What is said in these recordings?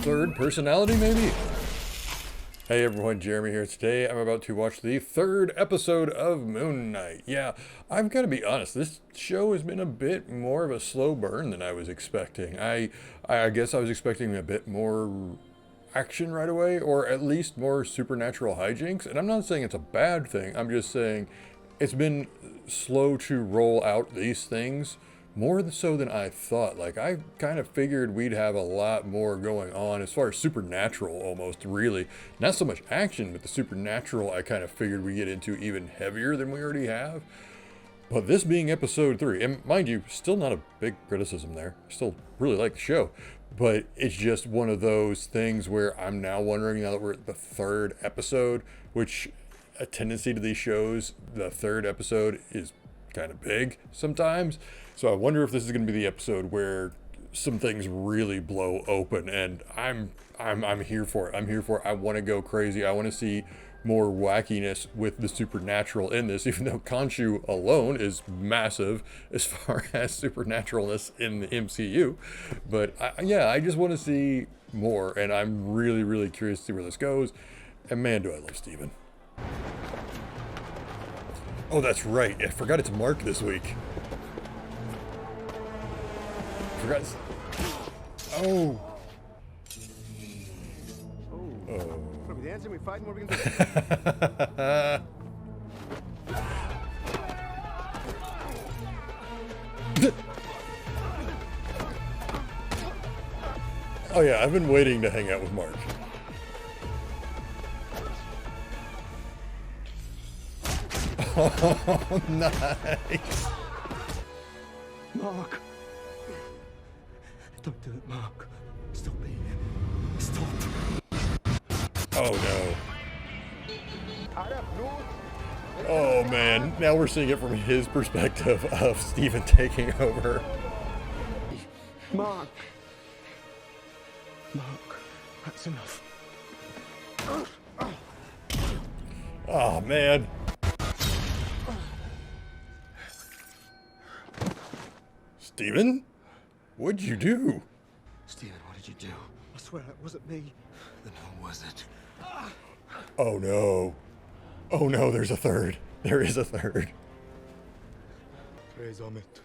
third personality, maybe? Hey everyone, Jeremy here. Today I'm about to watch the third episode of Moon Knight. Yeah, I've got to be honest, this show has been a bit more of a slow burn than I was expecting. I guess I was expecting a bit more action right away, or at least more supernatural hijinks. And I'm not saying it's a bad thing, I'm just saying it's been slow to roll out these things. More so than I thought. Like, I kind of figured we'd have a lot more going on as far as supernatural, almost, really. Not so much action, but the supernatural I kind of figured we'd get into even heavier than we already have. But this being episode 3, and mind you, still not a big criticism there. Still really like the show. But it's just one of those things where I'm now wondering, now that we're at the third episode, which a tendency to these shows, the third episode is kind of big sometimes. So I wonder if this is going to be the episode where some things really blow open, and I'm here for it. I'm here for it. I want to go crazy. I want to see more wackiness with the supernatural in this, even though Khonshu alone is massive as far as supernaturalness in the MCU. But yeah, I just want to see more, and I'm really, really curious to see where this goes. And man, do I love Steven. Oh, that's right. I forgot it's Mark this week. Oh. What are we dancing? We fighting? What are we gonna do? Oh yeah, I've been waiting to hang out with Mark. Oh, nice. Mark. Don't do it, Mark. Stop me. Stop. Oh no. Oh man, now we're seeing it from his perspective of Steven taking over. Mark. Mark. That's enough. Oh man. Steven? What'd you do? Steven, what did you do? I swear it wasn't me. Then who was it? Oh no. Oh no, there's a third. There is a third. Praise on it.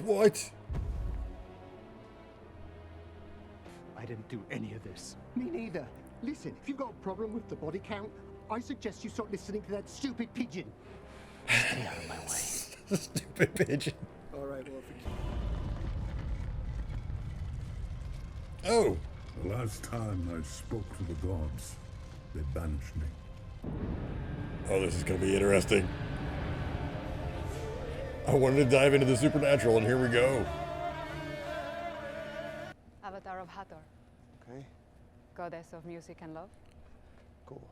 What? I didn't do any of this. Me neither. Listen, if you've got a problem with the body count, I suggest you start listening to that stupid pigeon. Stay out of my way. Stupid pigeon. All right, well, Oh. The last time I spoke to the gods, they banished me. Oh, this is going to be interesting. I wanted to dive into the supernatural, and here we go. Avatar of Hathor, Okay, goddess of music and love. cool.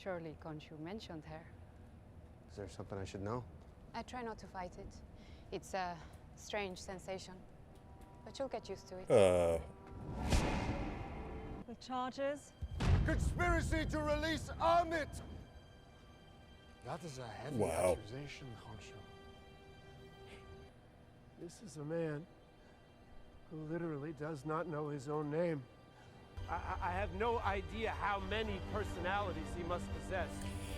Surely Khonshu mentioned her. Is there something I should know? I try not to fight it. It's a strange sensation, but you'll get used to it. The charges? Conspiracy to release Amit! That is a heavy Wow. accusation, Khonshu. This is a man who literally does not know his own name. I have no idea how many personalities he must possess.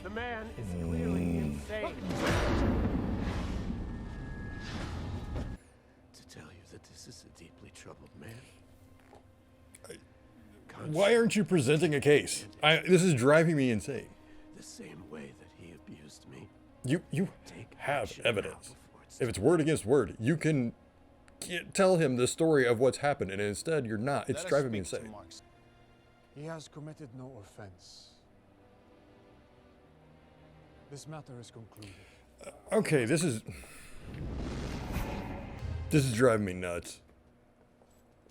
The man is clearly insane. To tell you that this is a deeply troubled man. Why aren't you presenting a case? This is driving me insane. The same way that he abused me. You Take have action now evidence. before it's If it's word against word, you can tell him the story of what's happened, and instead you're not. It's Let us driving me speak to insane. Marx. He has committed no offense. This matter is concluded. Okay, this is driving me nuts.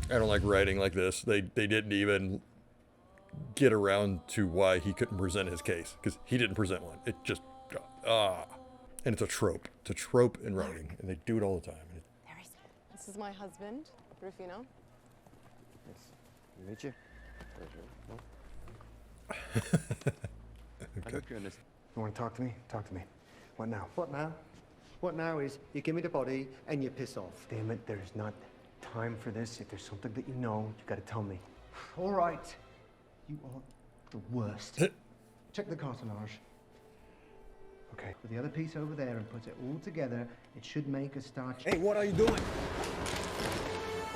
I don't like writing like this. They didn't even get around to why he couldn't present his case, because he didn't present one. It just and it's a trope. It's a trope in writing, and they do it all the time. This is my husband, Rufino. Meet you. I hope you understand. You want to talk to me? Talk to me. What now? What now? What now is you give me the body and you piss off. Damn it, there's not time for this. If there's something that you know, you gotta tell me. All right. You are the worst. Check the cartonnage. Okay. Put the other piece over there and put it all together. It should make a starch. Hey, what are you doing?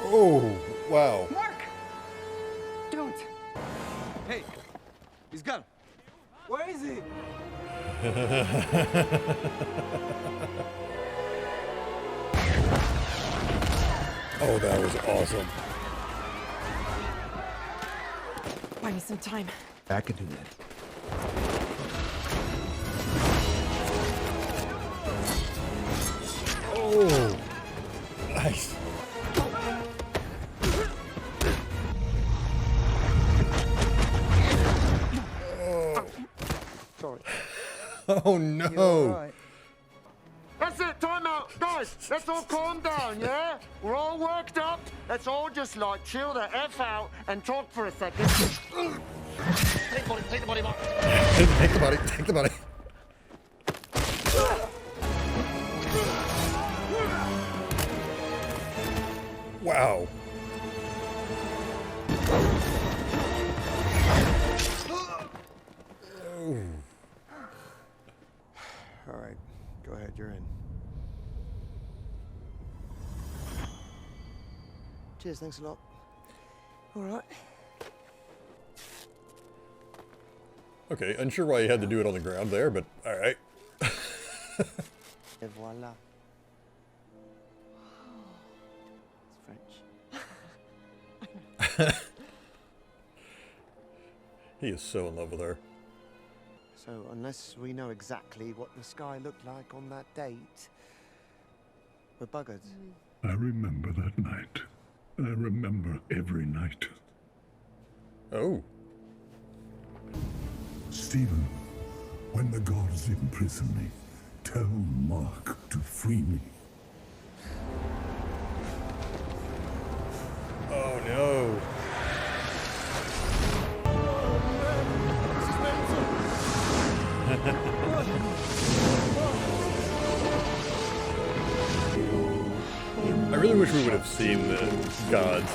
Oh, wow. Mark! Don't! Hey, he's gone. Where is he? Oh, that was awesome. Buy me some time. I could do that. Oh, nice. Sorry. Oh no. That's it, time out. Guys, let's all calm down, yeah? We're all worked up. Let's all just, like, chill the F out and talk for a second. Take the body, Mark. Take the body, take the body. Wow. All right, go ahead, you're in. Cheers, thanks a lot. All right. Okay, unsure why you had to do it on the ground there, but all right. Et voila. It's French. He is so in love with her. So, unless we know exactly what the sky looked like on that date, we're buggered. I remember that night. I remember every night. Oh. Stephen, when the gods imprison me, tell Mark to free me. Oh no. I really wish we would have seen the gods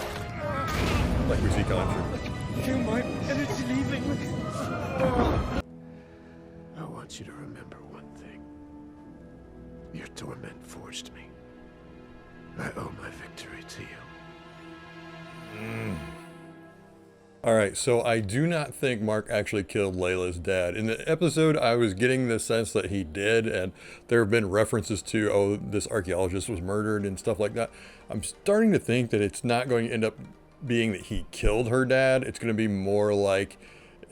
like we see Conjure. Feel my energy leaving. I want you to remember one thing. Your torment forged me. I owe my victory to you. All right, so I do not think Mark actually killed Layla's dad. In the episode, I was getting the sense that he did, and there have been references to, oh, this archaeologist was murdered and stuff like that. I'm starting to think that it's not going to end up being that he killed her dad. It's going to be more like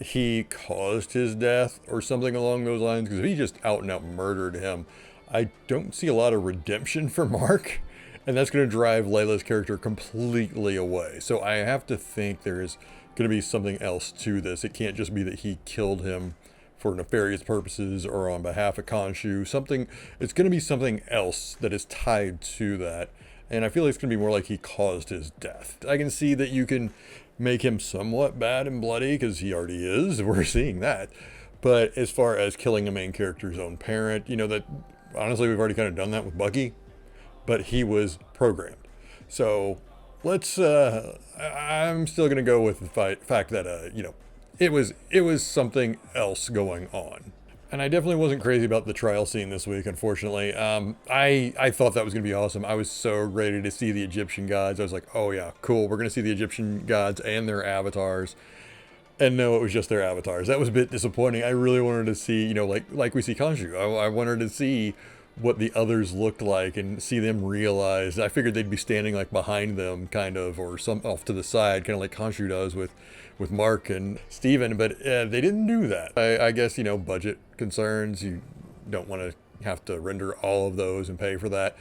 he caused his death or something along those lines, because if he just out and out murdered him, I don't see a lot of redemption for Mark, and that's going to drive Layla's character completely away. So I have to think there is going to be something else to this. It can't just be that he killed him for nefarious purposes or on behalf of Khonshu. It's going to be something else that is tied to that. And I feel like it's going to be more like he caused his death. I can see that you can make him somewhat bad and bloody because he already is. We're seeing that. But as far as killing a main character's own parent, you know, that honestly, we've already kind of done that with Bucky, but he was programmed. So let's, I'm still going to go with the fact that, you know, it was something else going on. And I definitely wasn't crazy about the trial scene this week, unfortunately. I thought that was going to be awesome. I was so ready to see the Egyptian gods. I was like, oh yeah, cool. We're going to see the Egyptian gods and their avatars. And no, it was just their avatars. That was a bit disappointing. I really wanted to see, you know, like we see Khonshu. I wanted to see what the others looked like and see them realize. I figured they'd be standing like behind them kind of, or some off to the side, kind of like Khonshu does with Mark and Stephen, but they didn't do that. I guess, you know, budget concerns, you don't want to have to render all of those and pay for that,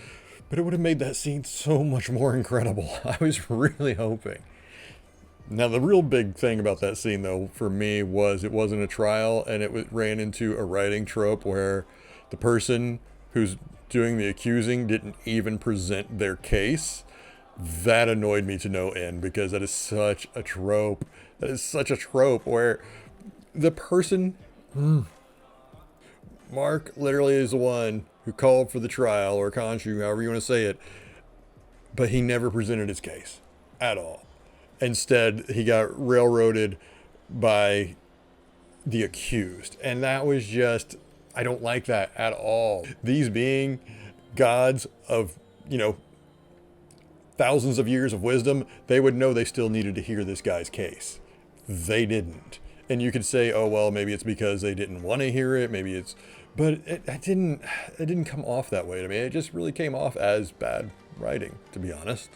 but it would have made that scene so much more incredible. I was really hoping. Now, the real big thing about that scene, though, for me, was it wasn't a trial, and it ran into a writing trope where the person who's doing the accusing didn't even present their case. That annoyed me to no end, because that is such a trope. That is such a trope where the person, Mark literally is the one who called for the trial, or Khonshu, however you want to say it, but he never presented his case at all. Instead, he got railroaded by the accused. And that was just, I don't like that at all. These being gods of, thousands of years of wisdom, they would know they still needed to hear this guy's case. They didn't. And you could say, oh, well, maybe it's because they didn't want to hear it. Maybe it's, but it didn't come off that way to me. It just really came off as bad writing, to be honest.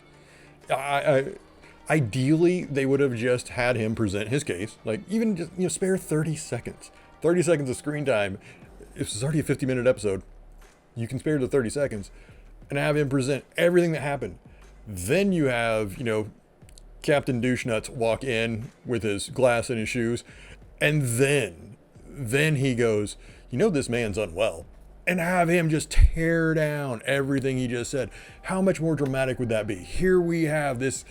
Ideally, they would have just had him present his case, like even just, spare 30 seconds. 30 seconds of screen time. If it's already a 50-minute episode, you can spare the 30 seconds and have him present everything that happened. Then you have, Captain Douchenuts walk in with his glass in his shoes, and then he goes, this man's unwell, and have him just tear down everything he just said. How much more dramatic would that be? Here we have this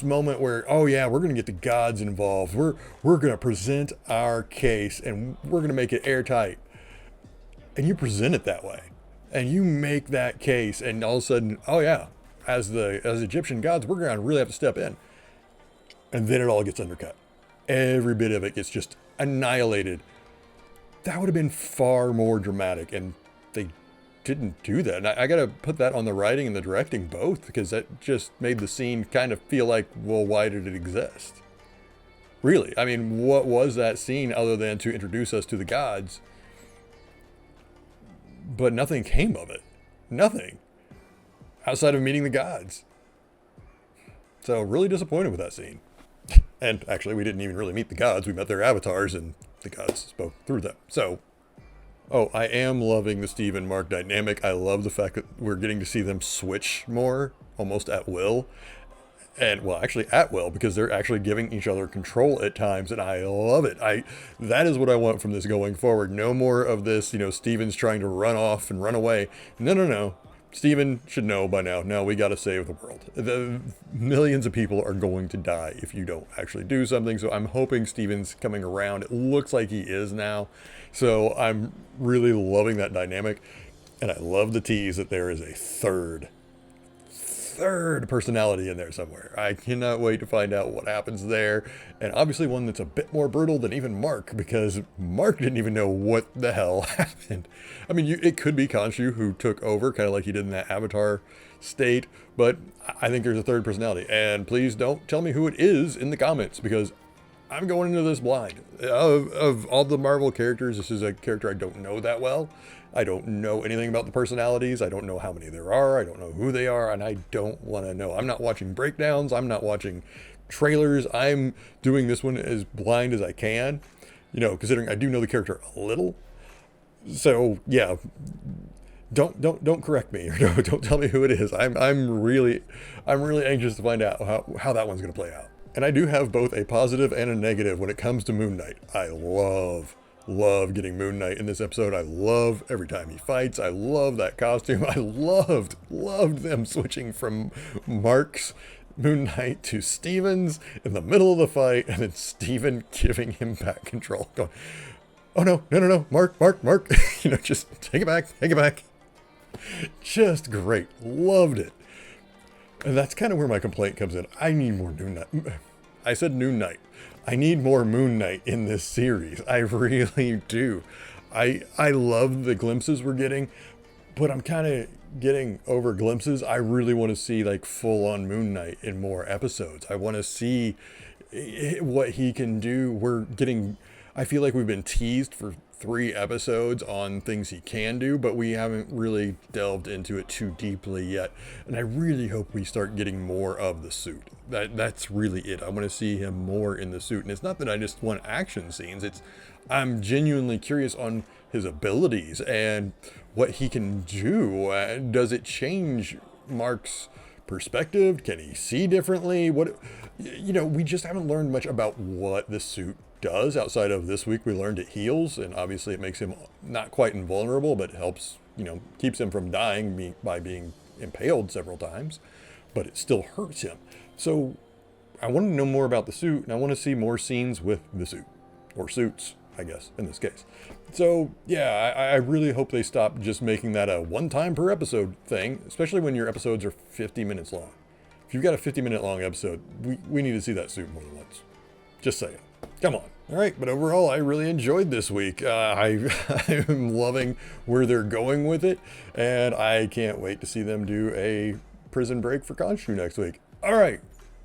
moment where, oh yeah, we're going to get the gods involved. We're going to present our case, and we're going to make it airtight. And you present it that way, and you make that case, and all of a sudden, oh yeah, as Egyptian gods, we're going to really have to step in. And then it all gets undercut. Every bit of it gets just annihilated. That would have been far more dramatic, and they didn't do that. And I got to put that on the writing and the directing both, because that just made the scene kind of feel like, well, why did it exist? Really, I mean, what was that scene other than to introduce us to the gods? But nothing came of it. Nothing. Outside of meeting the gods. So really disappointed with that scene. And actually, we didn't even really meet the gods. We met their avatars, and the gods spoke through them. So, I am loving the Steve and Mark dynamic. I love the fact that we're getting to see them switch more, almost at will. And, well, actually at will, because they're actually giving each other control at times, and I love it. That is what I want from this going forward. No more of this, Steven's trying to run off and run away. No. Steven should know by now. No, we got to save the world. The millions of people are going to die if you don't actually do something. So I'm hoping Steven's coming around. It looks like he is now. So I'm really loving that dynamic. And I love the tease that there is a third personality in there somewhere. I cannot wait to find out what happens there. And obviously one that's a bit more brutal than even Mark, because Mark didn't even know what the hell happened. I mean, it could be Khonshu who took over, kind of like he did in that Avatar state, but I think there's a third personality. And please don't tell me who it is in the comments, because I'm going into this blind. Of all the Marvel characters, this is a character I don't know that well. I don't know anything about the personalities. I don't know how many there are. I don't know who they are, and I don't want to know. I'm not watching breakdowns. I'm not watching trailers. I'm doing this one as blind as I can, considering I do know the character a little. So yeah, don't correct me, or don't tell me who it is. I'm really anxious to find out how that one's going to play out. And I do have both a positive and a negative when it comes to Moon Knight. I love getting Moon Knight in this episode. I love every time he fights. I love that costume. I loved them switching from Mark's Moon Knight to Steven's in the middle of the fight, and then Steven giving him back control, going, oh no, Mark, just take it back. Just great. Loved it. And that's kind of where my complaint comes in. I need more Moon Knight. I said Moon Knight. I need more Moon Knight in this series. I really do. I love the glimpses we're getting, but I'm kind of getting over glimpses. I really want to see like full on Moon Knight in more episodes. I want to see what he can do. I feel like we've been teased for 3 episodes on things he can do, but we haven't really delved into it too deeply yet. And I really hope we start getting more of the suit. That's really it. I want to see him more in the suit. And it's not that I just want action scenes. I'm genuinely curious on his abilities and what he can do. Does it change Mark's perspective? Can he see differently? We just haven't learned much about what the suit does. Outside of this week, we learned it heals, and obviously it makes him not quite invulnerable, but helps, keeps him from dying by being impaled several times, but it still hurts him. So I want to know more about the suit, and I want to see more scenes with the suit, or suits, I guess, in this case. So, yeah, I really hope they stop just making that a one-time per episode thing, especially when your episodes are 50 minutes long. If you've got a 50-minute long episode, we need to see that suit more than once. Just saying. Come on. All right, but overall, I really enjoyed this week. I'm loving where they're going with it, and I can't wait to see them do a Prison Break for Khonshu next week. All right,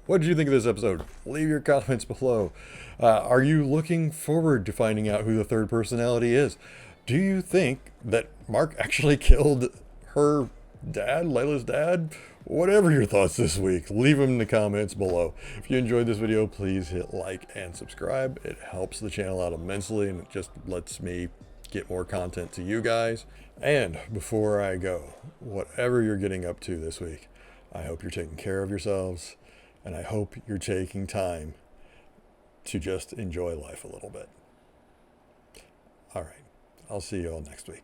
what did you think of this episode? Leave your comments below. Are you looking forward to finding out who the third personality is? Do you think that Mark actually killed her dad, Layla's dad? Whatever your thoughts this week, leave them in the comments below. If you enjoyed this video, please hit like and subscribe. It helps the channel out immensely, and it just lets me get more content to you guys. And before I go, whatever you're getting up to this week, I hope you're taking care of yourselves, and I hope you're taking time to just enjoy life a little bit. All right, I'll see you all next week.